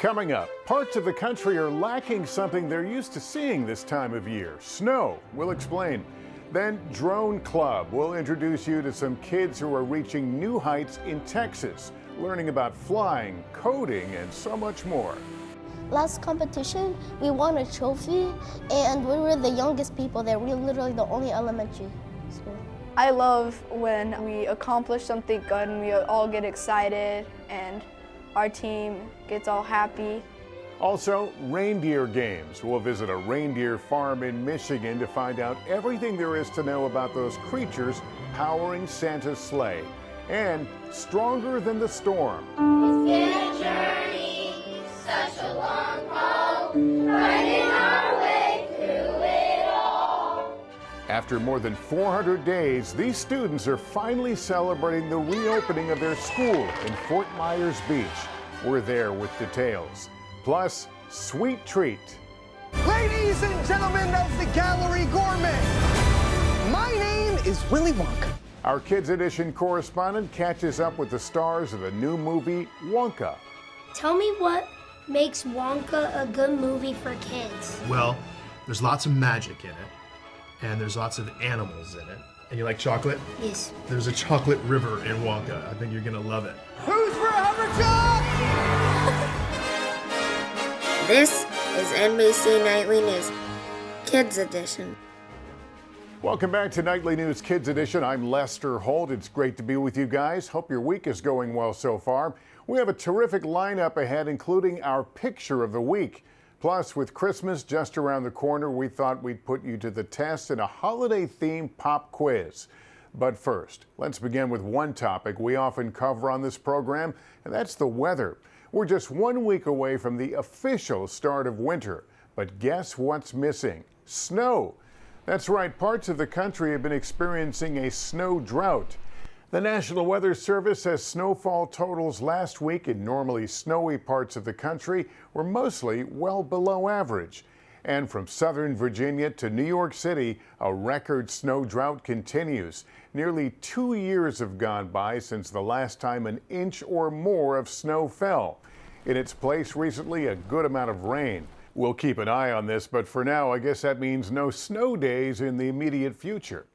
Coming up, parts of the country are lacking something they're used to seeing this time of year: snow. We'll explain. Then Drone Club. We'll introduce you to some kids who are reaching new heights in Texas, learning about flying, coding, and so much more. Last competition, we won a trophy, and we were the youngest people there. We were literally the only elementary school. I love when we accomplish something good and we all get excited and our team gets all happy. Also, reindeer games. We'll visit a reindeer farm in Michigan to find out everything there is to know about those creatures powering Santa's sleigh. And stronger than the storm. It's been a journey, such a long haul, finding our way through it all. After more than 400 days, these students are finally celebrating the reopening of their school in Fort Myers Beach. We're there with details. Plus, sweet treat. Ladies and gentlemen of the Gallery Gourmet, my name is Willy Wonka. Our Kids Edition correspondent catches up with the stars of the new movie, Wonka. Tell me what makes Wonka a good movie for kids. Well, there's lots of magic in it, and there's lots of animals in it. And you like chocolate? Yes. There's a chocolate river in Wonka. I think you're gonna love it. Who's for Havertop? This is NBC Nightly News Kids Edition. Welcome back to Nightly News Kids Edition. I'm Lester Holt. It's great to be with you guys. Hope your week is going well so far. We have a terrific lineup ahead, including our picture of the week. Plus, with Christmas just around the corner, we thought we'd put you to the test in a holiday-themed pop quiz. But first, let's begin with one topic we often cover on this program, and that's the weather. We're just 1 week away from the official start of winter. But guess what's missing? Snow. That's right, parts of the country have been experiencing a snow drought. The National Weather Service says snowfall totals last week in normally snowy parts of the country were mostly well below average. And from southern Virginia to New York City, a record snow drought continues. Nearly 2 years have gone by since the last time an inch or more of snow fell. In its place recently, a good amount of rain. We'll keep an eye on this, but for now, I guess that means no snow days in the immediate future.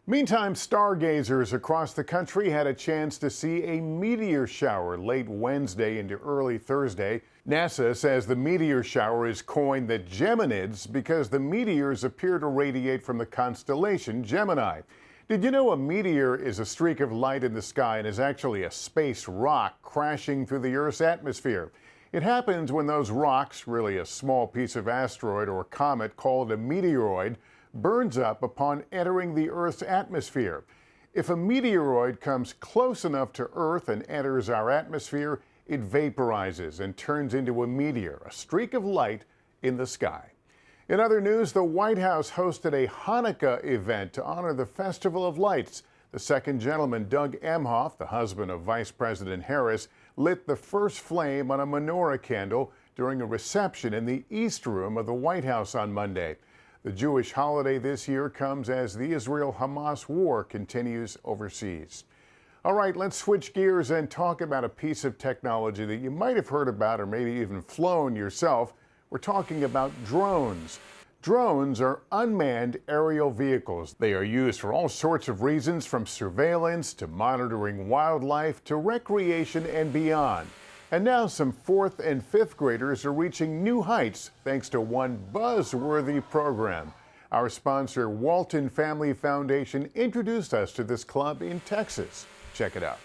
Meantime, stargazers across the country had a chance to see a meteor shower late Wednesday into early Thursday. NASA says the meteor shower is coined the Geminids because the meteors appear to radiate from the constellation Gemini. Did you know a meteor is a streak of light in the sky and is actually a space rock crashing through the Earth's atmosphere? It happens when those rocks, really a small piece of asteroid or comet called a meteoroid, burns up upon entering the Earth's atmosphere. If a meteoroid comes close enough to Earth and enters our atmosphere, it vaporizes and turns into a meteor, a streak of light in the sky. In other news, the White House hosted a Hanukkah event to honor the Festival of Lights. The second gentleman, Doug Emhoff, the husband of Vice President Harris, lit the first flame on a menorah candle during a reception in the East Room of the White House on Monday. The Jewish holiday this year comes as the Israel-Hamas war continues overseas. All right, let's switch gears and talk about a piece of technology that you might have heard about or maybe even flown yourself. We're talking about drones. Drones are unmanned aerial vehicles. They are used for all sorts of reasons, from surveillance to monitoring wildlife to recreation and beyond. And now some 4th and 5th graders are reaching new heights thanks to one buzzworthy program. Our sponsor, Walton Family Foundation, introduced us to this club in Texas. Check it out.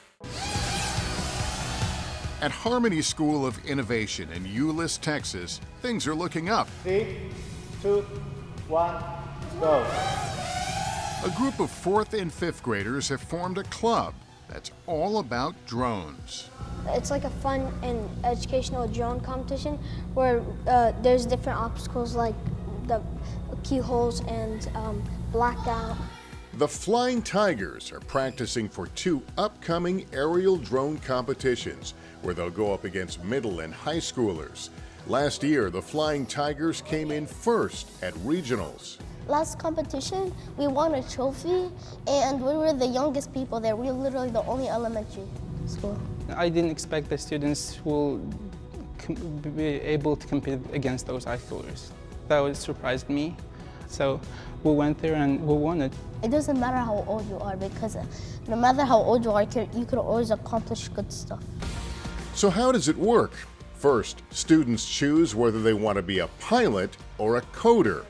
At Harmony School of Innovation in Euless, Texas, things are looking up. 3, 2, 1, go. A group of 4th and 5th graders have formed a club that's all about drones. It's like a fun and educational drone competition where there's different obstacles like the keyholes and blackout. The Flying Tigers are practicing for 2 upcoming aerial drone competitions where they'll go up against middle and high schoolers. Last year, the Flying Tigers came in first at regionals. Last competition, we won a trophy, and we were the youngest people there. We were literally the only elementary school. I didn't expect the students will be able to compete against those high schoolers. That would surprised me. So we went there and we won it. It doesn't matter how old you are, because no matter how old you are, you can always accomplish good stuff. So how does it work? First, students choose whether they want to be a pilot or a coder.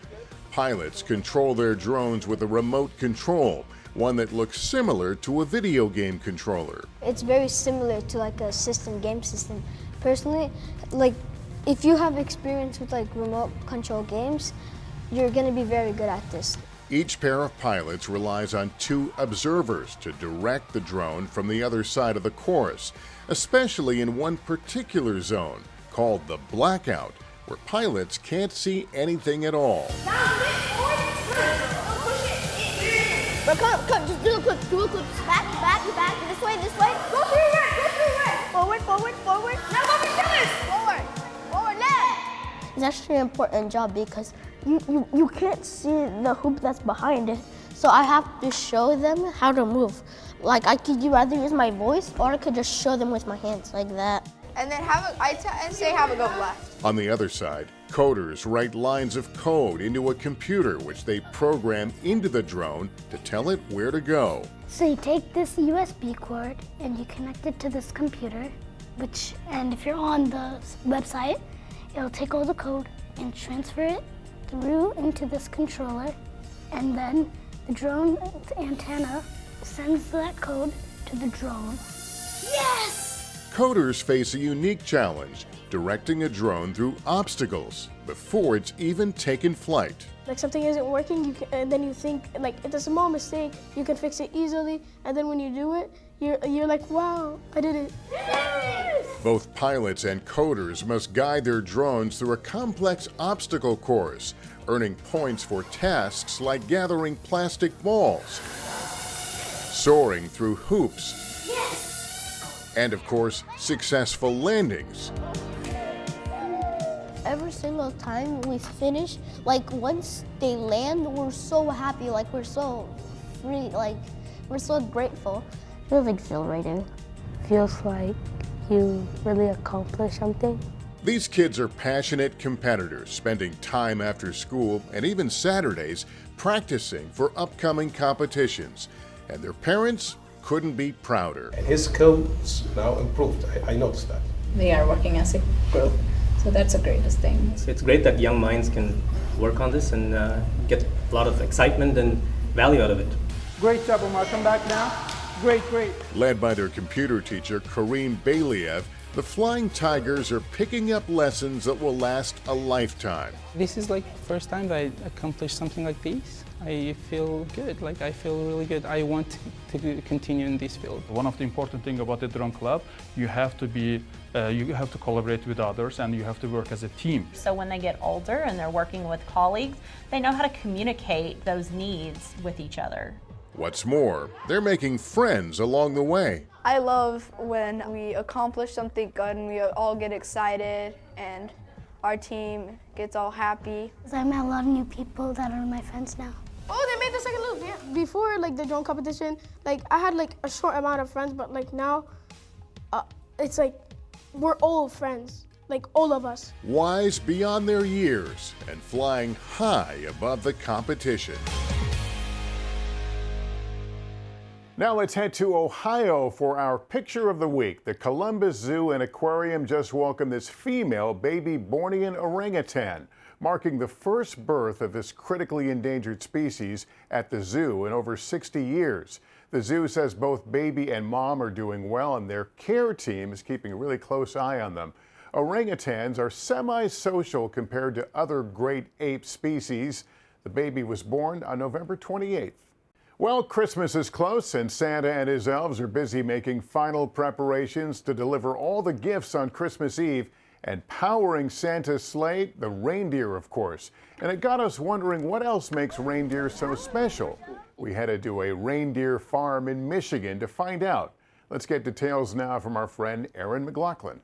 Pilots control their drones with a remote control, one that looks similar to a video game controller. It's very similar to like a game system. Personally, like if you have experience with like remote control games, you're going to be very good at this. Each pair of pilots relies on 2 observers to direct the drone from the other side of the course, especially in one particular zone called the blackout, where pilots can't see anything at all. But come, just do a clip, back, this way. Go through right. Forward. Now go forward, left. It's actually an important job because you can't see the hoop that's behind it. So I have to show them how to move. Like I could either use my voice or I could just show them with my hands like that. And then have a go left. On the other side, coders write lines of code into a computer which they program into the drone to tell it where to go. So you take this USB cord and you connect it to this computer, and if you're on the website, it'll take all the code and transfer it through into this controller, and then the drone antenna sends that code to the drone. Yes! Coders face a unique challenge, directing a drone through obstacles before it's even taken flight. Like something isn't working, and then you think like it's a small mistake, you can fix it easily, and then when you do it, you're like, wow, I did it. Yes! Both pilots and coders must guide their drones through a complex obstacle course, earning points for tasks like gathering plastic balls, soaring through hoops, and of course, successful landings. Every single time we finish, like once they land, we're so happy, like we're so free, like we're so grateful. It feels exhilarating. Feels like you really accomplished something. These kids are passionate competitors, spending time after school and even Saturdays practicing for upcoming competitions. And their parents couldn't be prouder. And his skills now improved. I noticed that. They are working as a group, so that's the greatest thing. It's great that young minds can work on this and get a lot of excitement and value out of it. Great job, Omar. Come back now. Great. Led by their computer teacher, Kareem Bailiev, the Flying Tigers are picking up lessons that will last a lifetime. This is like the first time that I accomplished something like this. I feel good, I feel really good. I want to continue in this field. One of the important things about the drone club, you have to collaborate with others and you have to work as a team. So when they get older and they're working with colleagues, they know how to communicate those needs with each other. What's more, they're making friends along the way. I love when we accomplish something good and we all get excited and our team gets all happy. I met a lot of new people that are my friends now. Oh, they made the second loop, yeah. Before like the drone competition, like I had like a short amount of friends, but like now, it's like we're all friends, like all of us. Wise beyond their years and flying high above the competition. Now let's head to Ohio for our picture of the week. The Columbus Zoo and Aquarium just welcomed this female baby Bornean orangutan, marking the first birth of this critically endangered species at the zoo in over 60 years. The zoo says both baby and mom are doing well, and their care team is keeping a really close eye on them. Orangutans are semi-social compared to other great ape species. The baby was born on November 28th. Well, Christmas is close, and Santa and his elves are busy making final preparations to deliver all the gifts on Christmas Eve. And powering Santa's sleigh, the reindeer, of course. And it got us wondering what else makes reindeer so special. We headed to a reindeer farm in Michigan to find out. Let's get details now from our friend Erin McLaughlin.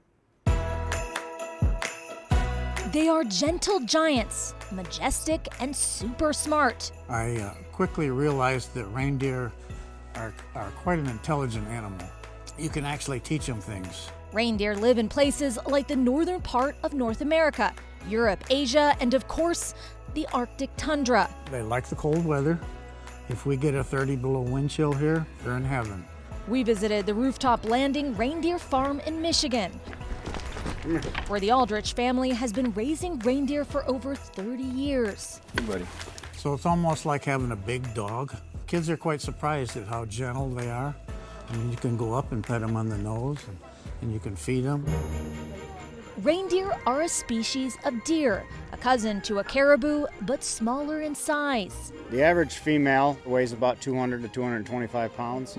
They are gentle giants, majestic and super smart. I quickly realized that reindeer are quite an intelligent animal. You can actually teach them things. Reindeer live in places like the northern part of North America, Europe, Asia, and of course, the Arctic tundra. They like the cold weather. If we get a 30 below wind chill here, they're in heaven. We visited the Rooftop Landing Reindeer Farm in Michigan, where the Aldrich family has been raising reindeer for over 30 years. Hey, buddy. So it's almost like having a big dog. Kids are quite surprised at how gentle they are. I mean, you can go up and pet them on the nose, and you can feed them. Reindeer are a species of deer, a cousin to a caribou, but smaller in size. The average female weighs about 200 to 225 pounds.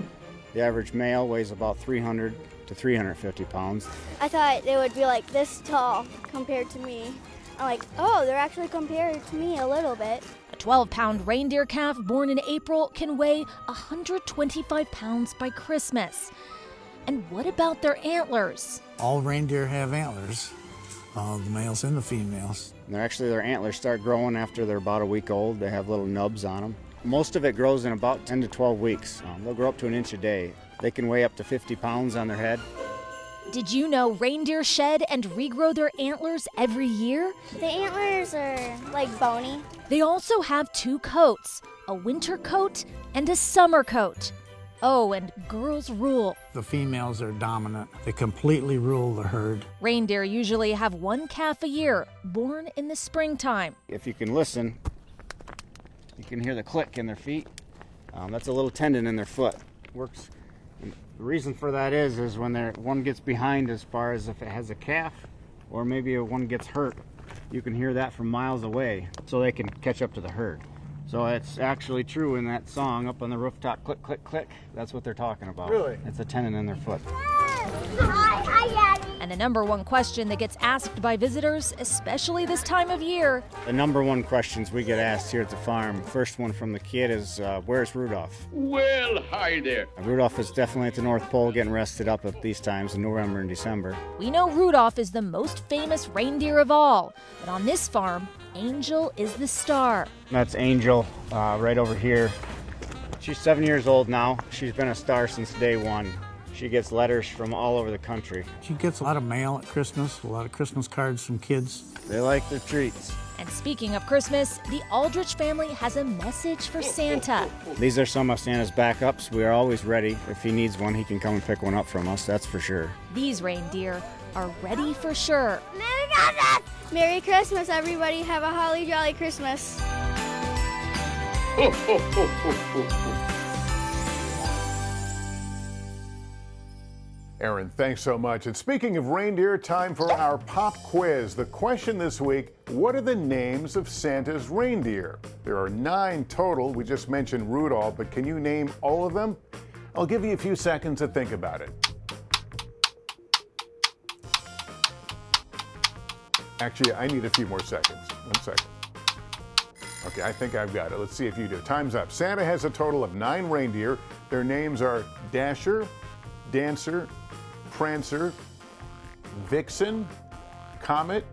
The average male weighs about 300 to 350 pounds. I thought they would be like this tall compared to me. I'm like, oh, they're actually compared to me a little bit. A 12-pound reindeer calf born in April can weigh 125 pounds by Christmas. And what about their antlers? All reindeer have antlers, the males and the females. Their antlers start growing after they're about a week old. They have little nubs on them. Most of it grows in about 10 to 12 weeks. They'll grow up to an inch a day. They can weigh up to 50 pounds on their head. Did you know reindeer shed and regrow their antlers every year? The antlers are like bony. They also have two coats, a winter coat and a summer coat. Oh, and girls rule. The females are dominant. They completely rule the herd. Reindeer usually have one calf a year, born in the springtime. If you can listen, you can hear the click in their feet. That's a little tendon in their foot. Works. And the reason for that is when one gets behind, as far as if it has a calf, or maybe if one gets hurt, you can hear that from miles away, so they can catch up to the herd. So it's actually true in that song, Up on the Rooftop, click, click, click. That's what they're talking about. Really? It's a tendon in their foot. And the number one question that gets asked by visitors, especially this time of year. The number one questions we get asked here at the farm, first one from the kid is, where's Rudolph? Well, hi there. Rudolph is definitely at the North Pole getting rested up at these times in November and December. We know Rudolph is the most famous reindeer of all, but on this farm, Angel is the star. That's Angel right over here. She's 7 years old now. She's been a star since day one. She gets letters from all over the country. She gets a lot of mail at Christmas, a lot of Christmas cards from kids. They like their treats. And speaking of Christmas, the Aldrich family has a message for Santa. These are some of Santa's backups. We are always ready. If he needs one, he can come and pick one up from us, that's for sure. These reindeer are ready for sure. Merry Christmas, everybody. Have a holly jolly Christmas. Aaron, thanks so much. And speaking of reindeer, time for our pop quiz. The question this week, what are the names of Santa's reindeer? There are 9 total. We just mentioned Rudolph, but can you name all of them? I'll give you a few seconds to think about it. Actually, I need a few more seconds. 1 second. Okay, I think I've got it. Let's see if you do. Time's up. Santa has a total of 9 reindeer. Their names are Dasher, Dancer, Prancer, Vixen, Comet,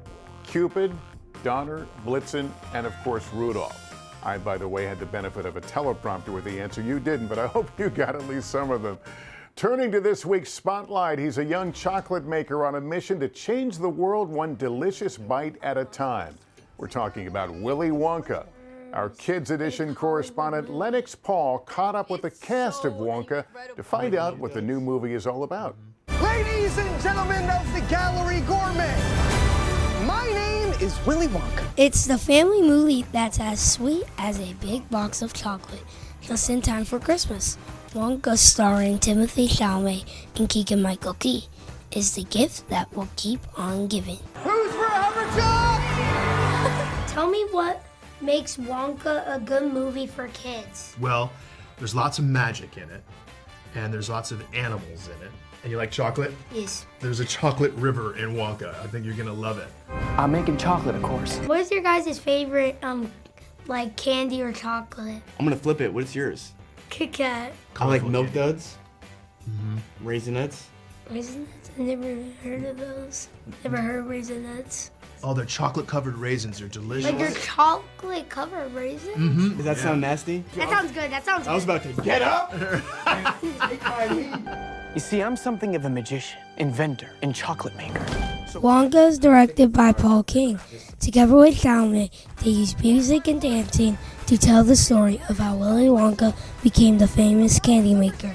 Cupid, Donner, Blitzen, and of course Rudolph. I, by the way, had the benefit of a teleprompter with the answer. You didn't, but I hope you got at least some of them. Turning to this week's Spotlight, he's a young chocolate maker on a mission to change the world one delicious bite at a time. We're talking about Willy Wonka. Our Kids Edition correspondent Lennox Paul caught up with the cast of Wonka to find out what the new movie is all about. Ladies and gentlemen of the Gallery Gourmet, my name is Willy Wonka. It's the family movie that's as sweet as a big box of chocolate, just in time for Christmas. Wonka, starring Timothy Chalamet and Keegan-Michael Key, is the gift that will keep on giving. Who's for Havertop? Tell me what makes Wonka a good movie for kids. Well, there's lots of magic in it, and there's lots of animals in it. And you like chocolate? Yes. There's a chocolate river in Wonka. I think you're gonna love it. I'm making chocolate, of course. What is your guys' favorite, like candy or chocolate? I'm gonna flip it. What's yours? Kit Kat. I like Milk Duds, Raisinets. Raisinets? I never heard of those. Never heard of Raisinets. Oh, they're chocolate-covered raisins. They're delicious. Like your chocolate covered raisins? Mm-hmm. Does that sound nasty? That sounds good. That sounds good. I was about to get up. Take my lead. You see, I'm something of a magician, inventor, and chocolate maker. Wonka is directed by Paul King. Together with Chalamet, they used music and dancing to tell the story of how Willy Wonka became the famous candy maker.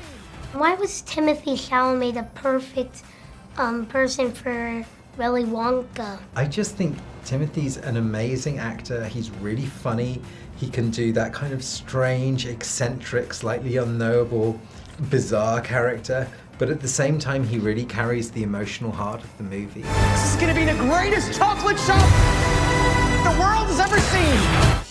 Why was Timothy Chalamet the perfect person for Willy Wonka? I just think Timothy's an amazing actor. He's really funny. He can do that kind of strange, eccentric, slightly unknowable, bizarre character. But at the same time, he really carries the emotional heart of the movie. This is gonna be the greatest chocolate shop the world has ever seen!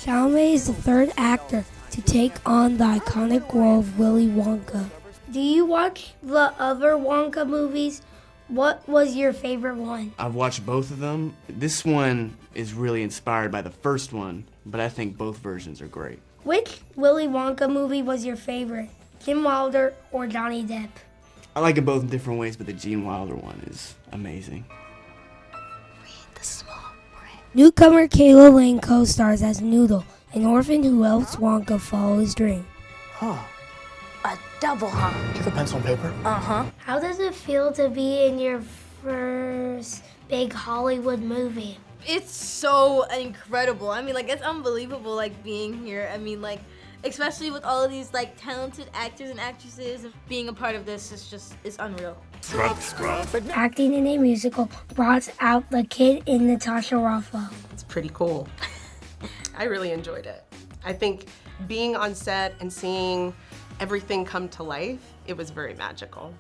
Chalamet is the third actor to take on the iconic role of Willy Wonka. Do you watch the other Wonka movies? What was your favorite one? I've watched both of them. This one is really inspired by the first one, but I think both versions are great. Which Willy Wonka movie was your favorite? Jim Wilder or Johnny Depp? I like it both in different ways, but the Gene Wilder one is amazing. Newcomer Kayla Lane co-stars as Noodle, an orphan who helps Wonka follow his dream. Huh. A double hump. Do you have a pencil and paper? Uh-huh. How does it feel to be in your first big Hollywood movie? It's so incredible. I mean, like, it's unbelievable, like, being here. I mean, like, especially with all of these, like, talented actors and actresses. Being a part of this is just, it's unreal. Scrub, scrub. Acting in a musical brought out the kid in Natasha Rothwell. It's pretty cool. I really enjoyed it. I think being on set and seeing everything come to life, it was very magical.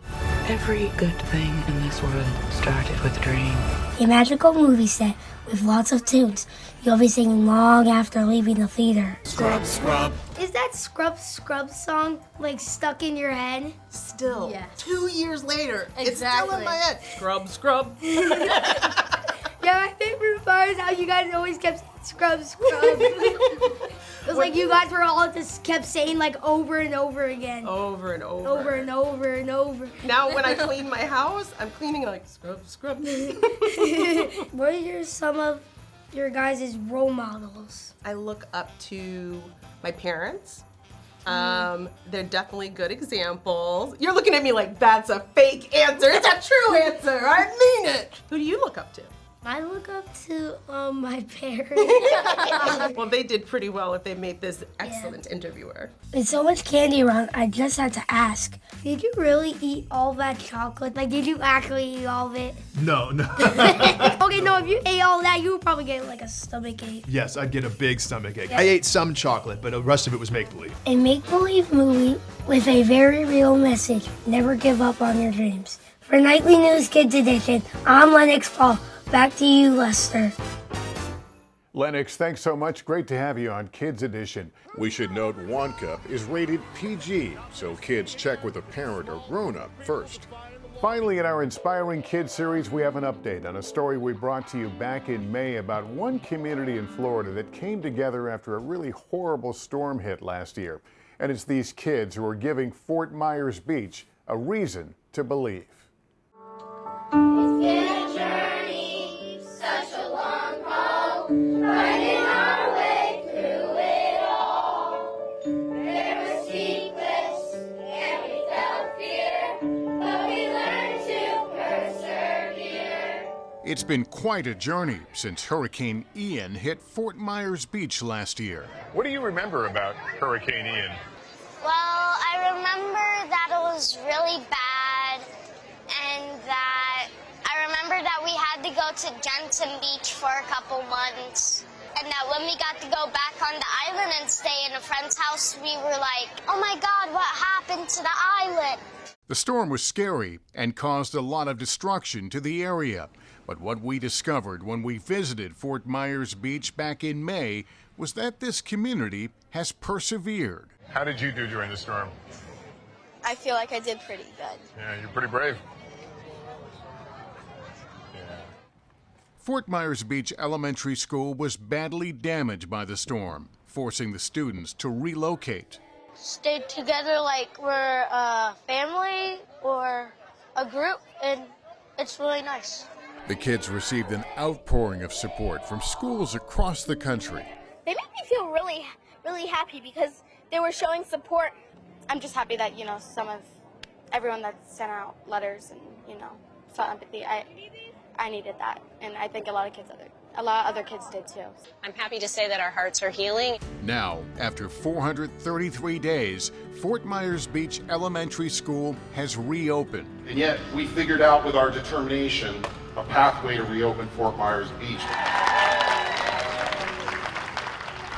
Every good thing in this world started with a dream. A magical movie set with lots of tunes you'll be singing long after leaving the theater. Scrub, scrub. Is that Scrub Scrub song like stuck in your head? Still, Yeah. 2 years later, it's still Exactly. in my head. Scrub, scrub. Yeah, my favorite part is how you guys always kept saying Scrub Scrub. It was like you guys were all just kept saying like over and over again. Over and over. Over and over and over. Now when I clean my house, I'm cleaning like scrub, scrub. What are some of your guys' role models? I look up to my parents. They're definitely good examples. You're looking at me like that's a fake answer. It's a true answer. I mean it. Who do you look up to? I look up to my parents. Well, they did pretty well if they made this excellent interviewer. With so much candy around, I just had to ask. Did you really eat all that chocolate? Like, did you actually eat all of it? No. Okay, no, if you ate all that, you would probably get like a stomach ache. Yes, I'd get a big stomach ache. Yeah. I ate some chocolate, but the rest of it was make-believe. A make-believe movie with a very real message. Never give up on your dreams. For Nightly News Kids Edition, I'm Lennox Paul. Back to you, Lester. Lennox, thanks so much. Great to have you on Kids Edition. We should note Wonka is rated PG, so kids check with a parent or grown-up first. Finally, in our Inspiring Kids series, we have an update on a story we brought to you back in May about one community in Florida that came together after a really horrible storm hit last year. And it's these kids who are giving Fort Myers Beach a reason to believe. Such a long haul, finding our way through it all. There were steep cliffs, and we felt fear, but we learned to persevere. It's been quite a journey since Hurricane Ian hit Fort Myers Beach last year. What do you remember about Hurricane Ian? Well, I remember that it was really bad, and that I remember that we had to go to Jensen Beach for a couple months. And that when we got to go back on the island and stay in a friend's house, we were like, oh my God, what happened to the island? The storm was scary and caused a lot of destruction to the area. But what we discovered when we visited Fort Myers Beach back in May was that this community has persevered. How did you do during the storm? I feel like I did pretty good. Yeah, you're pretty brave. Fort Myers Beach Elementary School was badly damaged by the storm, forcing the students to relocate. Stayed together like we're a family or a group, and it's really nice. The kids received an outpouring of support from schools across the country. They made me feel really happy because they were showing support. I'm just happy that, some of everyone that sent out letters and, you know, felt empathy. I needed that, and I think a lot of other kids did too. I'm happy to say that our hearts are healing. Now, after 433 days, Fort Myers Beach Elementary School has reopened. And yet, we figured out with our determination a pathway to reopen Fort Myers Beach.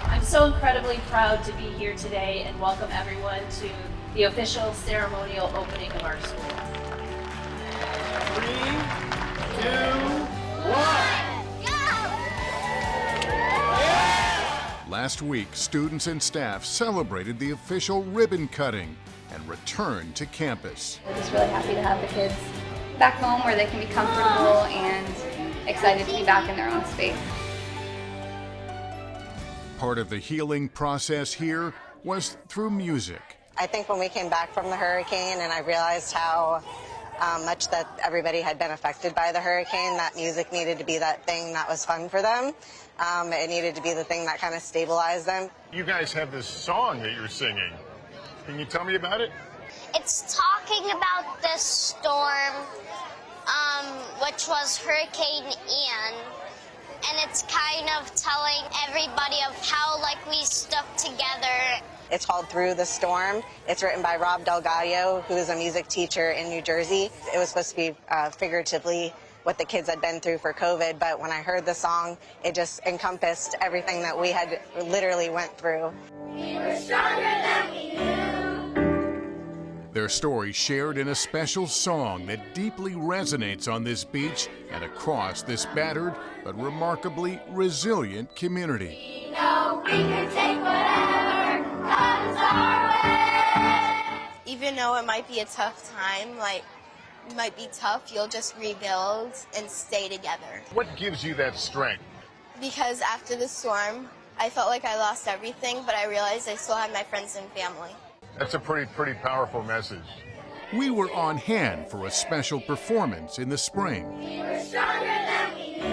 I'm so incredibly proud to be here today and welcome everyone to the official ceremonial opening of our school. 3, 2, 1. Last week, students and staff celebrated the official ribbon cutting and returned to campus. We're just really happy to have the kids back home where they can be comfortable and excited to be back in their own space. Part of the healing process here was through music. I think when we came back from the hurricane and I realized how much that everybody had been affected by the hurricane, that music needed to be that thing that was fun for them. It needed to be the thing that kind of stabilized them. You guys have this song that you're singing. Can you tell me about it? It's talking about this storm, which was Hurricane Ian. And it's kind of telling everybody of how, like, we stuck together. It's called Through the Storm. It's written by Rob Delgado, who is a music teacher in New Jersey. It was supposed to be figuratively what the kids had been through for COVID, but when I heard the song, it just encompassed everything that we had literally went through. We were stronger than we knew. Their story shared in a special song that deeply resonates on this beach and across this battered but remarkably resilient community. We know we can take whatever comes our way. Even though it might be a tough time, like, it might be tough, you'll just rebuild and stay together. What gives you that strength? Because after the storm, I felt like I lost everything, but I realized I still had my friends and family. That's a pretty powerful message. We were on hand for a special performance in the spring. We were stronger than we knew.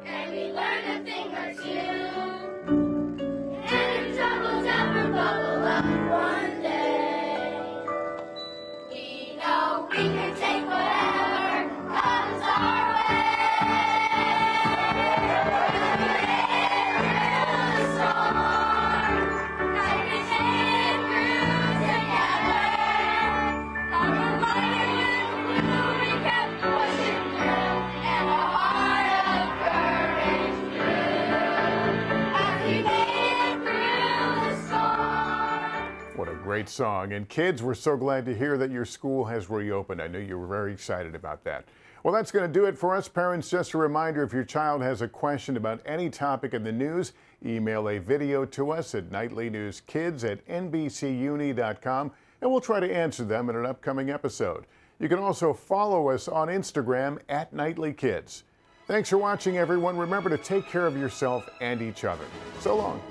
And we learned a thing or two. And troubles ever bubble up one day. We know we can take whatever comes our way. Through the storm, like we came through together. On the light and blue, we kept pushing through, and a heart of courage grew as we made it through the storm. What a great song. And kids, we're so glad to hear that your school has reopened. I know you were very excited about that. Well, that's going to do it for us. Parents, just a reminder, if your child has a question about any topic in the news, email a video to us at NightlyNewsKids@NBCUni.com, and we'll try to answer them in an upcoming episode. You can also follow us on Instagram @NightlyKids. Thanks for watching, everyone. Remember to take care of yourself and each other. So long.